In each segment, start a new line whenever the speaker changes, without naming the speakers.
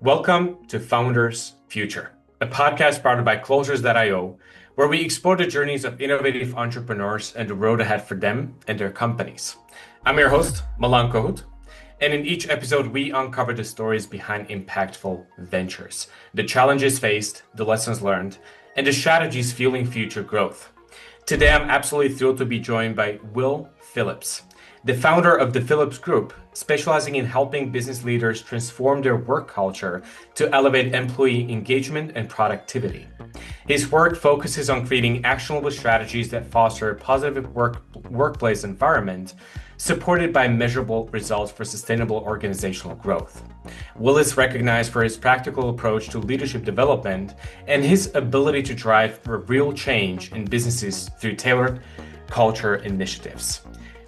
Welcome to Founders Future, a podcast powered by Closures.io, where we explore the journeys of innovative entrepreneurs and the road ahead for them and their companies. I'm your host, Malan Kaho, and in each episode, we uncover the stories behind impactful ventures, the challenges faced, the lessons learned, and the strategies fueling future growth. Today, I'm absolutely thrilled to be joined by Will Phillips, the founder of the Phillips Group, specializing in helping business leaders transform their work culture to elevate employee engagement and productivity. His work focuses on creating actionable strategies that foster a positive workplace environment, supported by measurable results for sustainable organizational growth. Will is recognized for his practical approach to leadership development and his ability to drive real change in businesses through tailored culture initiatives.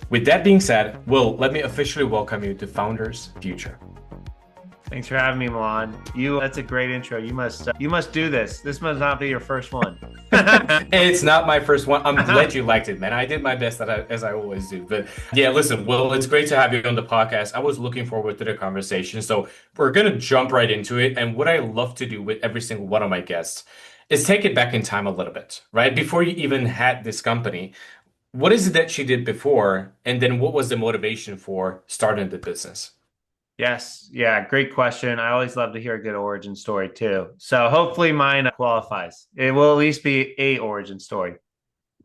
With that being said, Will, let me officially welcome you to Founders Future.
Thanks for having me, Malan. That's a great intro. You must do this. This must not be your first one.
It's not my first one. I'm glad you liked it, man. I did my best as I always do. But yeah, listen, Will, it's great to have you on the podcast. I was looking forward to the conversation. So we're going to jump right into it. And what I love to do with every single one of my guests is take it back in time a little bit, right? Before you even had this company, what is it that she did before? And then what was the motivation for starting the business?
Yes. Yeah. Great question. I always love to hear a good origin story too. So hopefully mine qualifies. It will at least be a origin story.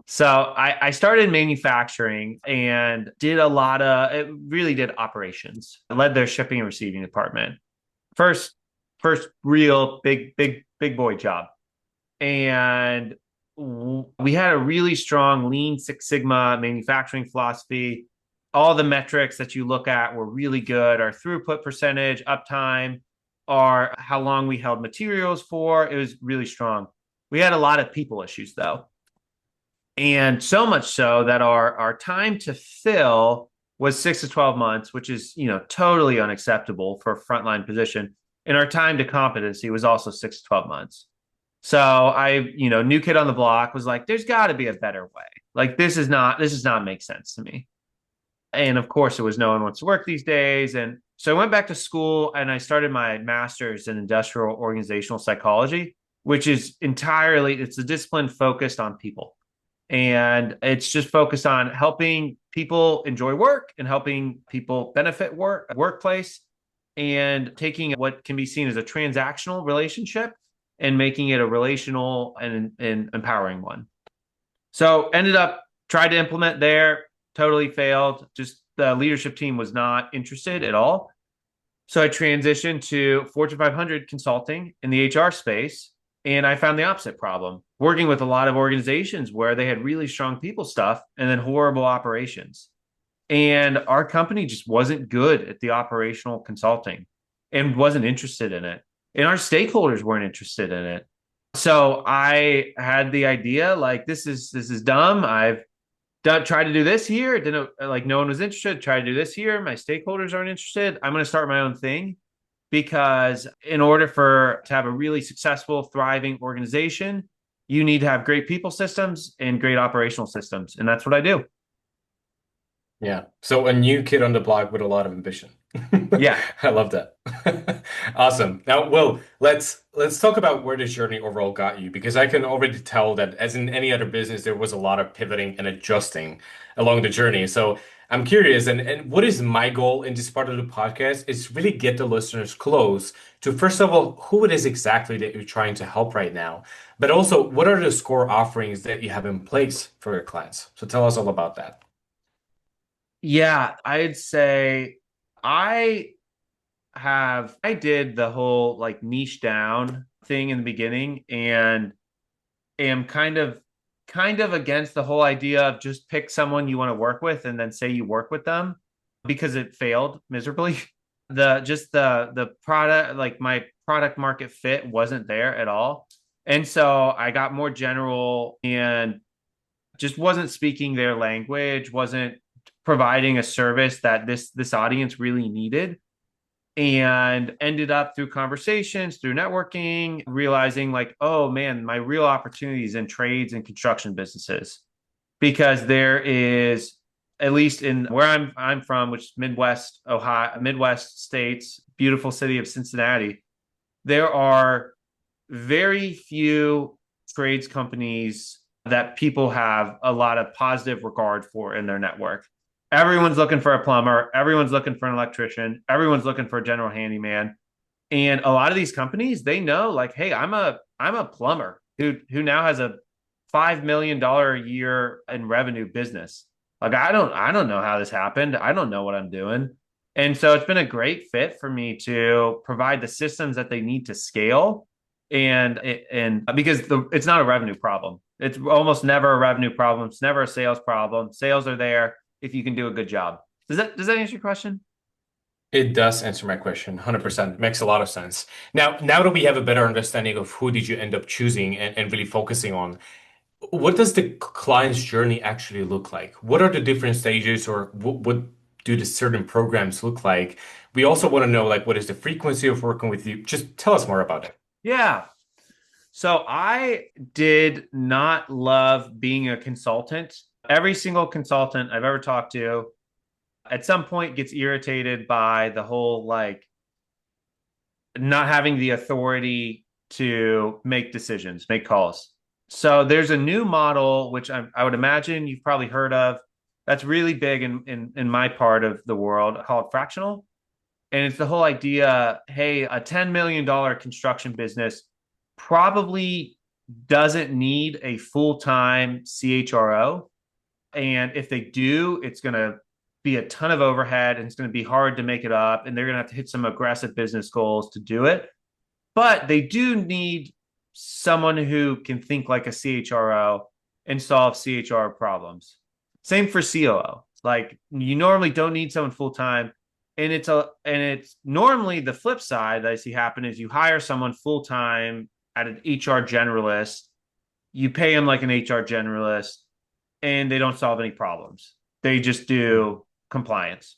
So I started manufacturing and it really did operations. I led their shipping and receiving department. First real big boy job. And we had a really strong Lean Six Sigma manufacturing philosophy. All the metrics that you look at were really good. Our throughput percentage, uptime, our how long we held materials for, it was really strong. We had a lot of people issues though. And so much so that our time to fill was 6 to 12 months, which is, totally unacceptable for a frontline position. And our time to competency was also 6 to 12 months. So new kid on the block was like, there's got to be a better way. Like, this does not make sense to me. And of course, it was no one wants to work these days. And so I went back to school and I started my master's in industrial organizational psychology, which is it's a discipline focused on people. And it's just focused on helping people enjoy work and helping people benefit workplace, and taking what can be seen as a transactional relationship and making it a relational and empowering one. So tried to implement there, totally failed. Just the leadership team was not interested at all. So I transitioned to Fortune 500 consulting in the HR space, and I found the opposite problem, working with a lot of organizations where they had really strong people stuff and then horrible operations. And our company just wasn't good at the operational consulting and wasn't interested in it. And our stakeholders weren't interested in it. So I had the idea, like, this is dumb. I've tried to do this here. It didn't, like, no one was interested. Tried to do this here. My stakeholders aren't interested. I'm going to start my own thing, because in order to have a really successful, thriving organization, you need to have great people systems and great operational systems. And that's what I do.
Yeah. So a new kid on the block with a lot of ambition.
Yeah.
I love that. Awesome. Now, Will, let's talk about where this journey overall got you, because I can already tell that, as in any other business, there was a lot of pivoting and adjusting along the journey. So I'm curious, and what is my goal in this part of the podcast is really get the listeners close to, first of all, who it is exactly that you're trying to help right now, but also what are the core offerings that you have in place for your clients. So tell us all about that.
Yeah, I'd say I I did the whole, like, niche down thing in the beginning, and am kind of against the whole idea of just pick someone you want to work with and then say you work with them, because it failed miserably. The product, like, my product market fit wasn't there at all. And so I got more general and just wasn't speaking their language, wasn't providing a service that this audience really needed, and ended up, through conversations, through networking, realizing, like, oh man, my real opportunities in trades and construction businesses, because there is, at least in where I'm from, which is Midwest Ohio, Midwest states, beautiful city of Cincinnati, There are very few trades companies that people have a lot of positive regard for in their network. Everyone's looking for a plumber, everyone's looking for an electrician, everyone's looking for a general handyman. And a lot of these companies, they know like, hey, I'm a plumber who now has a $5 million a year in revenue business. Like I don't know how this happened. I don't know what I'm doing. And so it's been a great fit for me to provide the systems that they need to scale and because it's not a revenue problem. It's almost never a revenue problem. It's never a sales problem. Sales are there if you can do a good job. Does that answer your question?
It does answer my question, 100%. Makes a lot of sense. Now that we have a better understanding of who did you end up choosing and really focusing on, what does the client's journey actually look like? What are the different stages, or what do the certain programs look like? We also want to know, like, what is the frequency of working with you? Just tell us more about it.
Yeah. So I did not love being a consultant. Every single consultant I've ever talked to at some point gets irritated by the whole like not having the authority to make decisions, make calls. So there's a new model, which I would imagine you've probably heard of, that's really big in my part of the world called Fractional. And it's the whole idea, hey, a $10 million construction business probably doesn't need a full-time CHRO. And if they do, it's going to be a ton of overhead and it's going to be hard to make it up. And they're going to have to hit some aggressive business goals to do it. But they do need someone who can think like a CHRO and solve CHRO problems. Same for COO. Like you normally don't need someone full time. And it's normally the flip side that I see happen is you hire someone full time at an HR generalist, you pay them like an HR generalist, and they don't solve any problems. They just do compliance.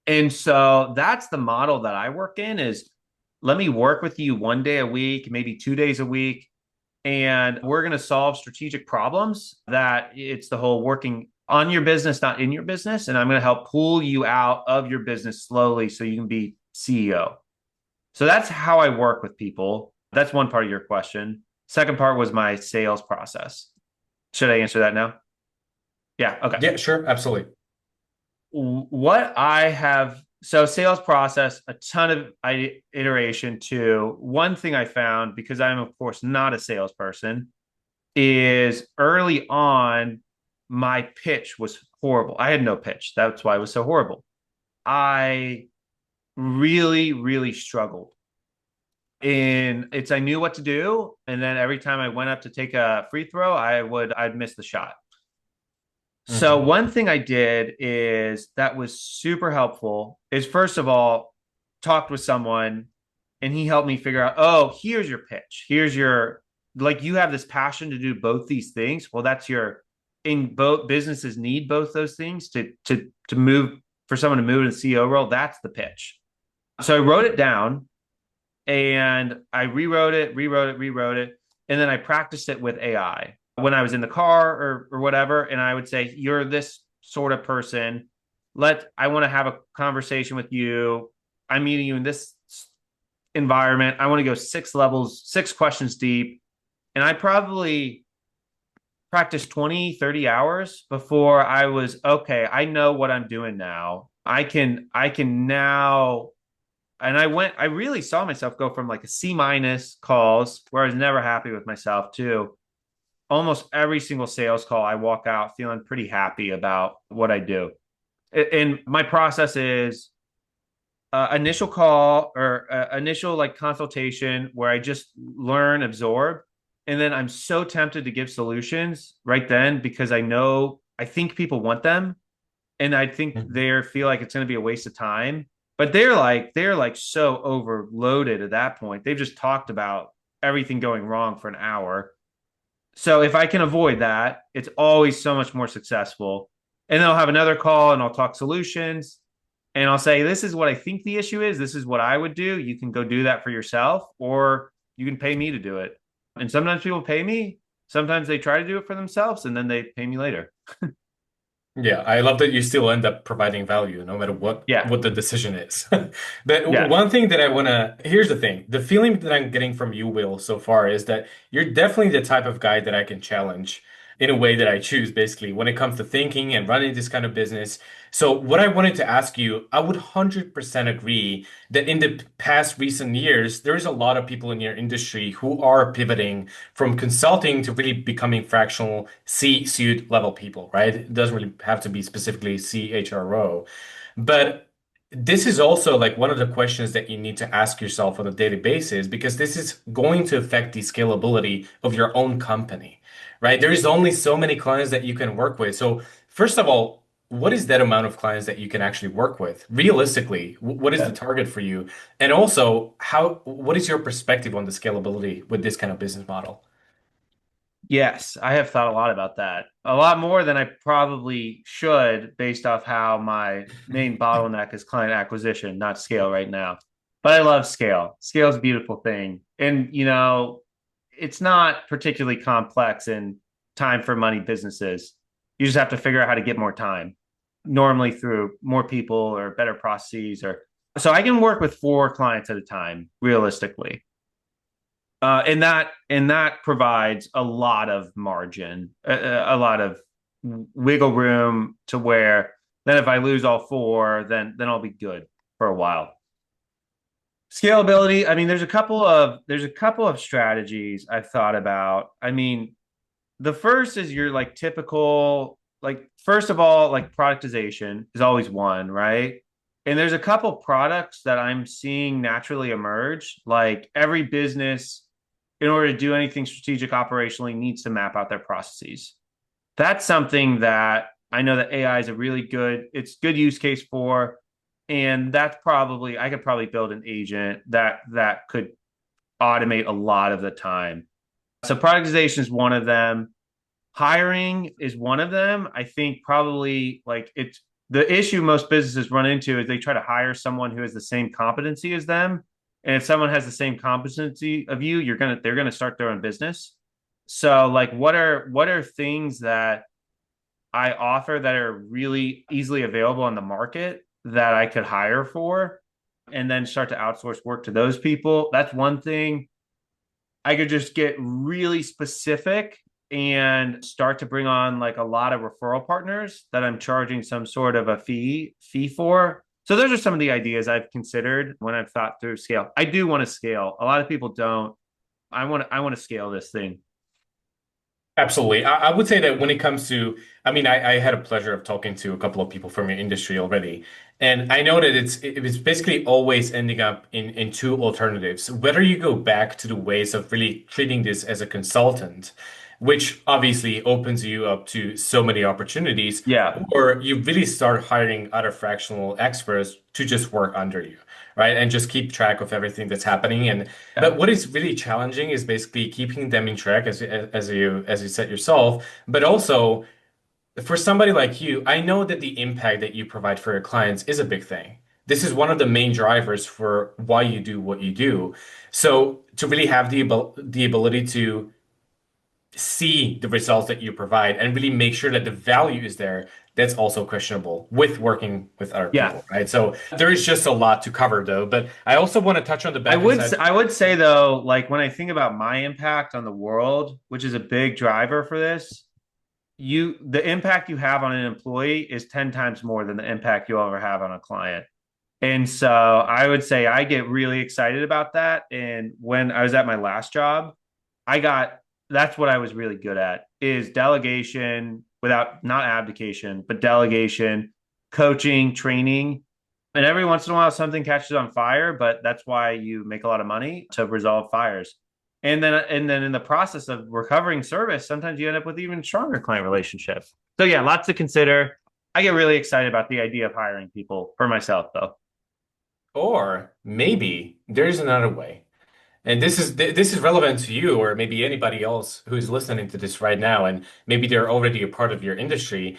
And so that's the model that I work in is let me work with you 1 day a week, maybe 2 days a week, and we're going to solve strategic problems that it's the whole working on your business, not in your business. And I'm going to help pull you out of your business slowly so you can be CEO. So that's how I work with people. That's one part of your question. Second part was my sales process. Should I answer that now? Yeah. Okay.
Yeah, sure, absolutely.
What I have, so sales process, a ton of iteration to one thing I found, because I'm, of course, not a salesperson, is early on, my pitch was horrible. I had no pitch. That's why it was so horrible. I really, really struggled. I knew what to do. And then every time I went up to take a free throw, I'd miss the shot. So
Hmm.
one thing I did is that was super helpful is first of all, talked with someone and he helped me figure out, oh, here's your pitch. Here's your like you have this passion to do both these things. Well, that's your in both businesses need both those things to move for someone to move in the CEO role. That's the pitch. So I wrote it down and I rewrote it, and then I practiced it with AI when I was in the car or whatever. And I would say, "You're this sort of person. I want to have a conversation with you. I'm meeting you in this environment. I want to go 6 levels, 6 questions deep." And I probably practiced 20, 30 hours before I was okay. I know what I'm doing now. I can now and I really saw myself go from like a C minus calls where I was never happy with myself to almost every single sales call I walk out feeling pretty happy about what I do. And my process is initial call or initial like consultation where I just learn, absorb, and then I'm so tempted to give solutions right then because I think people want them, and I think they feel like it's going to be a waste of time. But they're like so overloaded at that point. They've just talked about everything going wrong for an hour. So if I can avoid that, it's always so much more successful. And then I'll have another call and I'll talk solutions and I'll say, this is what I think the issue is. This is what I would do. You can go do that for yourself, or you can pay me to do it. And sometimes people pay me. Sometimes they try to do it for themselves and then they pay me later.
Yeah, I love that you still end up providing value no matter
Yeah.
what the decision is. But
Yeah.
one thing that I want to, here's the thing. The feeling that I'm getting from you, Will, so far is that you're definitely the type of guy that I can challenge in a way that I choose, basically, when it comes to thinking and running this kind of business. So what I wanted to ask you, I would 100% agree that in the past recent years, there is a lot of people in your industry who are pivoting from consulting to really becoming fractional C-suite level people, right? It doesn't really have to be specifically CHRO. But this is also like one of the questions that you need to ask yourself on a daily basis because this is going to affect the scalability of your own company, right? There is only so many clients that you can work with. So, first of all, what is that amount of clients that you can actually work with? Realistically, what is the target for you? And also, what is your perspective on the scalability with this kind of business model?
Yes, I have thought a lot about that. A lot more than I probably should based off how my main bottleneck is client acquisition, not scale right now. But I love scale. Scale is a beautiful thing. And, it's not particularly complex in time for money businesses. You just have to figure out how to get more time, normally through more people or better processes or so I can work with four clients at a time, realistically. And that provides a lot of margin, a lot of wiggle room to where then if I lose all four, then I'll be good for a while. Scalability, I mean, there's a couple of strategies I've thought about. I mean, the first is your like typical, like first of all, like productization is always one, right? And there's a couple products that I'm seeing naturally emerge. Like every business, in order to do anything strategic operationally, needs to map out their processes. That's something that I know that AI is a really it's good use case for. And that's probably I could probably build an agent that could automate a lot of the time. So productization is one of them. Hiring is one of them. I think probably like it's the issue most businesses run into is they try to hire someone who has the same competency as them. And if someone has the same competency of you, they're gonna start their own business. So like what are things that I offer that are really easily available on the market that I could hire for and then start to outsource work to those people? That's one thing. I could just get really specific and start to bring on like a lot of referral partners that I'm charging some sort of a fee for. So those are some of the ideas I've considered when I've thought through scale. I do want to scale. A lot of people don't. I want to scale this thing.
Absolutely. I would say that when it comes to, I mean, I had a pleasure of talking to a couple of people from your industry already, and I know that it's basically always ending up in two alternatives. Whether you go back to the ways of really treating this as a consultant, which obviously opens you up to so many opportunities,
Yeah.
or you really start hiring other fractional experts to just work under you, right? And just keep track of everything that's happening. And
Yeah.
but what is really challenging is basically keeping them in track as you said yourself, but also for somebody like you, I know that the impact that you provide for your clients is a big thing. This is one of the main drivers for why you do what you do. So to really have the ability to see the results that you provide and really make sure that the value is there, that's also questionable with working with other
Yeah.
people, right? So there is just a lot to cover though. But I also want to touch on the
I
back end
would
side.
I would say though, like when I think about my impact on the world, which is a big driver for this, the impact you have on an employee is 10 times more than the impact you'll ever have on a client. And so I would say I get really excited about that. And when I was at my last job, I got that's what I was really good at is delegation without not abdication, but delegation, coaching, training. And every once in a while something catches on fire, but that's why you make a lot of money to resolve fires. And then in the process of recovering service, sometimes you end up with even stronger client relationships. So yeah, lots to consider. I get really excited about the idea of hiring people for myself though.
Or maybe there's another way. And this is relevant to you or maybe anybody else who's listening to this right now and maybe they're already a part of your industry.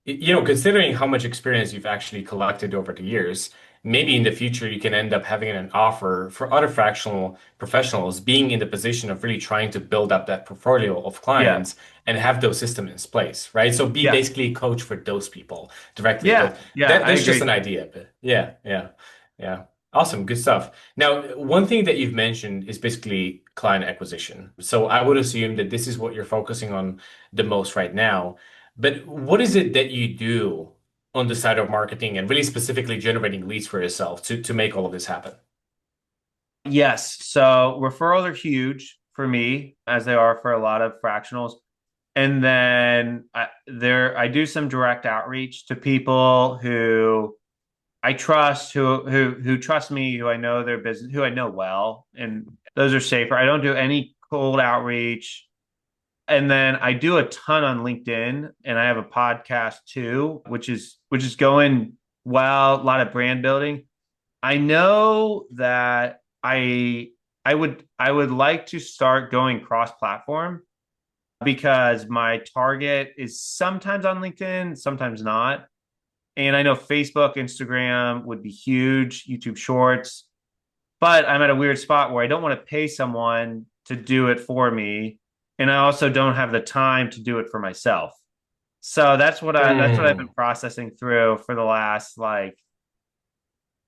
Considering how much experience you've actually collected over the years, maybe in the future you can end up having an offer for other fractional professionals being in the position of really trying to build up that portfolio of
Yeah.
clients and have those systems in place, right? So be
Yeah.
basically a coach for those people directly.
Yeah.
But
Yeah. I
that's just
agree.
an idea. But yeah, yeah, yeah. Awesome, good stuff. Now, one thing that you've mentioned is basically client acquisition. So I would assume that this is what you're focusing on the most right now. But what is it that you do on the side of marketing and really specifically generating leads for yourself to make all of this happen?
Yes. So referrals are huge for me, as they are for a lot of fractionals. And then I do some direct outreach to people who I trust, who trust me, who I know their business, who I know well, and those are safer. I don't do any cold outreach. And then I do a ton on LinkedIn, and I have a podcast too, which is going well, a lot of brand building. I know that I would like to start going cross-platform because my target is sometimes on LinkedIn, sometimes not. And I know Facebook, Instagram would be huge, YouTube Shorts, but I'm at a weird spot where I don't want to pay someone to do it for me, and I also don't have the time to do it for myself. So that's what I've been
Hmm.
processing through for the last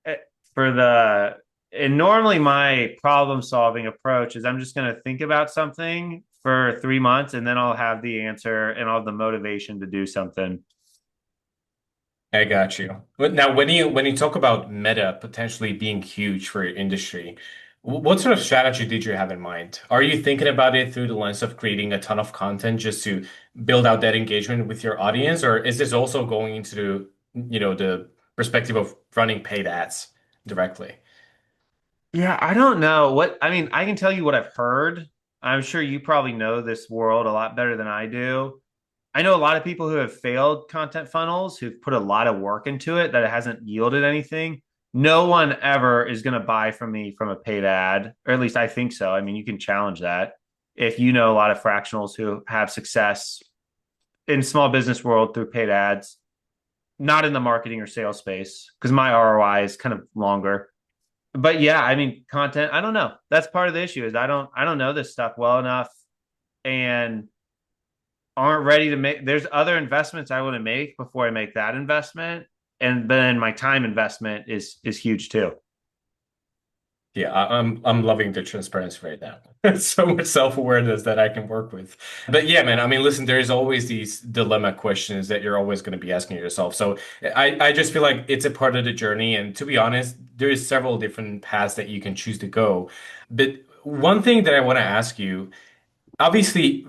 eh, for the and normally my problem solving approach is I'm just going to think about something for 3 months and then I'll have the answer and I'll have the motivation to do something.
I got you. But now, when you talk about Meta potentially being huge for your industry, what sort of strategy did you have in mind? Are you thinking about it through the lens of creating a ton of content just to build out that engagement with your audience, or is this also going into, the perspective of running paid ads directly?
Yeah, I don't know what I mean. I can tell you what I've heard. I'm sure you probably know this world a lot better than I do. I know a lot of people who have failed content funnels who've put a lot of work into it that it hasn't yielded anything. No one ever is going to buy from me from a paid ad, or at least I think so. I mean, you can challenge that if you know a lot of fractionals who have success in small business world through paid ads, not in the marketing or sales space, because my ROI is kind of longer. But yeah, I mean, content, I don't know. That's part of the issue is I don't know this stuff well enough and aren't ready to make there's other investments I want to make before I make that investment. And then my time investment is huge too.
Yeah, I'm loving the transparency right now. So much self-awareness that I can work with. But yeah, man, I mean, listen, there's always these dilemma questions that you're always going to be asking yourself. So I just feel like it's a part of the journey. And to be honest, there is several different paths that you can choose to go. But one thing that I want to ask you, obviously,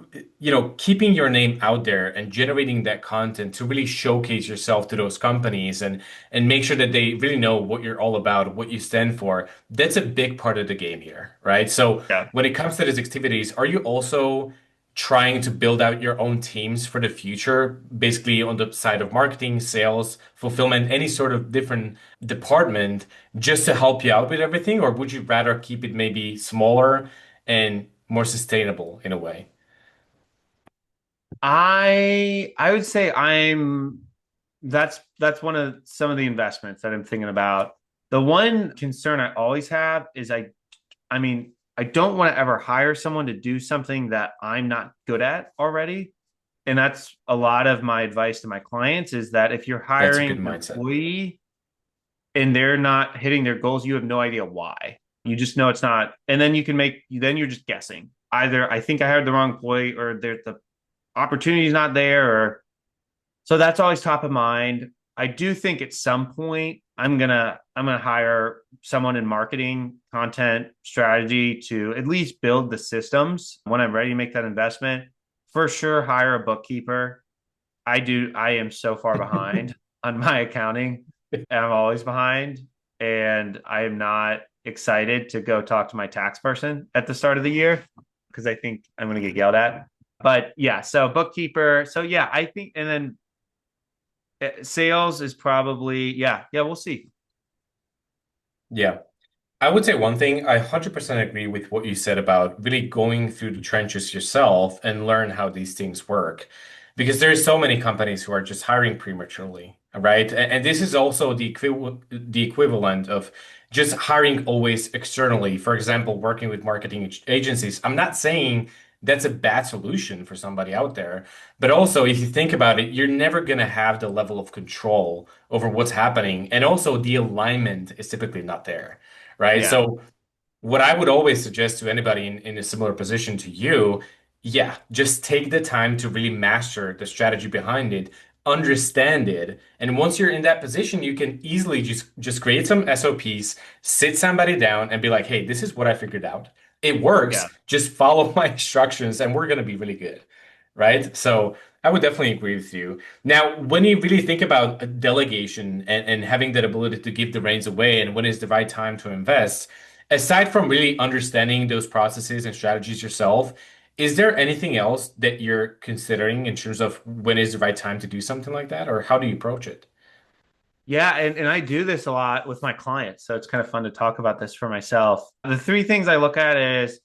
keeping your name out there and generating that content to really showcase yourself to those companies and make sure that they really know what you're all about, what you stand for, that's a big part of the game here, right? So
Yeah.
when it comes to these activities, are you also trying to build out your own teams for the future, basically on the side of marketing, sales, fulfillment, any sort of different department, just to help you out with everything? Or would you rather keep it maybe smaller and more sustainable in a way?
I would say that's one of some of the investments that I'm thinking about. The one concern I always have is I mean, I don't want to ever hire someone to do something that I'm not good at already. And that's a lot of my advice to my clients is that if you're
That's a
hiring
good
an
mindset.
employee and they're not hitting their goals, you have no idea why. You just know it's not. And then then you're just guessing. Either I think I hired the wrong employee or the opportunity is not there or so that's always top of mind. I do think at some point I'm gonna hire someone in marketing, content strategy to at least build the systems when I'm ready to make that investment. For sure, hire a bookkeeper. I am so far behind on my accounting. I'm always behind, and I am not excited to go talk to my tax person at the start of the year because I think I'm going to get yelled at. But yeah, so bookkeeper. So yeah, I think, and then sales is probably yeah. We'll see.
Yeah. I would say one thing, I 100% agree with what you said about really going through the trenches yourself and learn how these things work. Because there's so many companies who are just hiring prematurely, right? And this is also the equivalent of just hiring always externally. For example, working with marketing agencies. I'm not saying that's a bad solution for somebody out there, but also if you think about it, you're never going to have the level of control over what's happening. And also the alignment is typically not there, right?
Yeah.
So what I would always suggest to anybody in a similar position to you, yeah, just take the time to really master the strategy behind it, understand it, and once you're in that position, you can easily just create some SOPs, sit somebody down, and be like, "Hey, this is what I figured out. It works.
Yeah.
Just follow my instructions, and we're gonna be really good." Right? So I would definitely agree with you. Now, when you really think about a delegation and having that ability to give the reins away and when is the right time to invest, aside from really understanding those processes and strategies yourself, is there anything else that you're considering in terms of when is the right time to do something like that, or how do you approach it?
Yeah, and I do this a lot with my clients, so it's kind of fun to talk about this for myself. The three things I look at is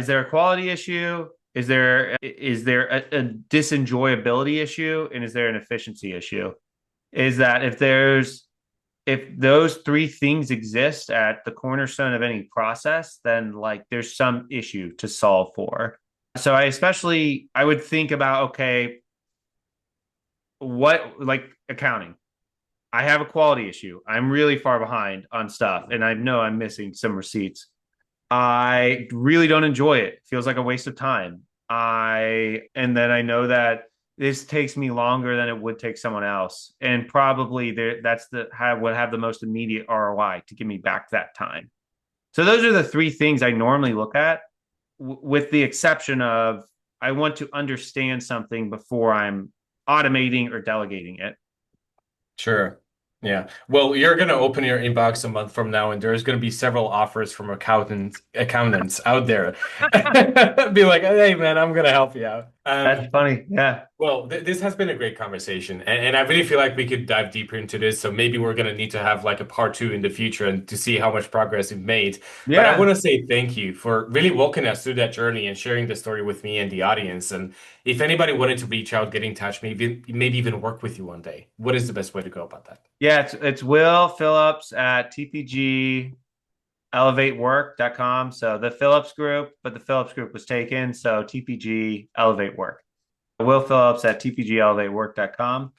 there a quality issue? Is there a disenjoyability issue? And is there an efficiency issue? Is that if those three things exist at the cornerstone of any process, then like there's some issue to solve for. So I would think about, okay, what like accounting. I have a quality issue. I'm really far behind on stuff, and I know I'm missing some receipts. I really don't enjoy it. It feels like a waste of time. And then I know that this takes me longer than it would take someone else, and probably that's would have the most immediate ROI to give me back that time. So those are the three things I normally look at, with the exception of I want to understand something before I'm automating or delegating it.
Sure. Yeah. Well, you're going to open your inbox a month from now, and there's going to be several offers from accountants out there. Be like, hey, man, I'm going to help you out.
That's funny. Yeah.
Well, th this has been a great conversation, and I really feel like we could dive deeper into this. So maybe we're gonna need to have like a part two in the future and to see how much progress we've made. But I want
Yeah.
to say thank you for really walking us through that journey and sharing the story with me and the audience. And if anybody wanted to reach out, get in touch, maybe even work with you one day, what is the best way to go about that?
Yeah, it's Will Phillips at tpgelevatework.com. So the Phillips Group, but the Phillips Group was taken. So TPG Elevate Work. Will Phillips at tpgelevatework.com.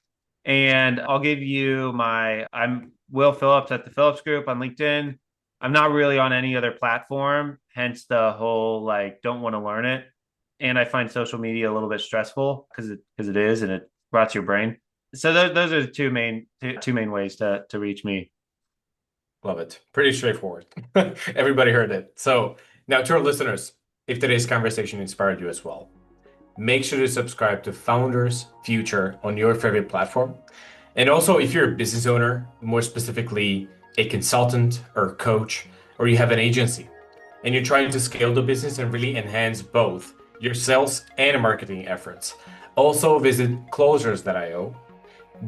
And I'll give you I'm Will Phillips at the Phillips Group on LinkedIn. I'm not really on any other platform, hence the whole like don't want to learn it. And I find social media a little bit stressful because it is and it rots your brain. So those are the two main ways to reach me.
Love it. Pretty straightforward. Everybody heard it. So now to our listeners, if today's conversation inspired you as well, make sure to subscribe to Founders Future on your favorite platform. And also, if you're a business owner, more specifically a consultant or coach, or you have an agency, and you're trying to scale the business and really enhance both your sales and marketing efforts, also visit closers.io,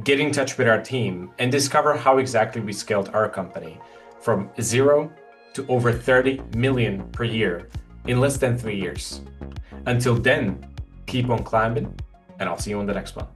get in touch with our team, and discover how exactly we scaled our company from zero to over 30 million per year in less than 3 years. Until then, keep on climbing, and I'll see you on the next one.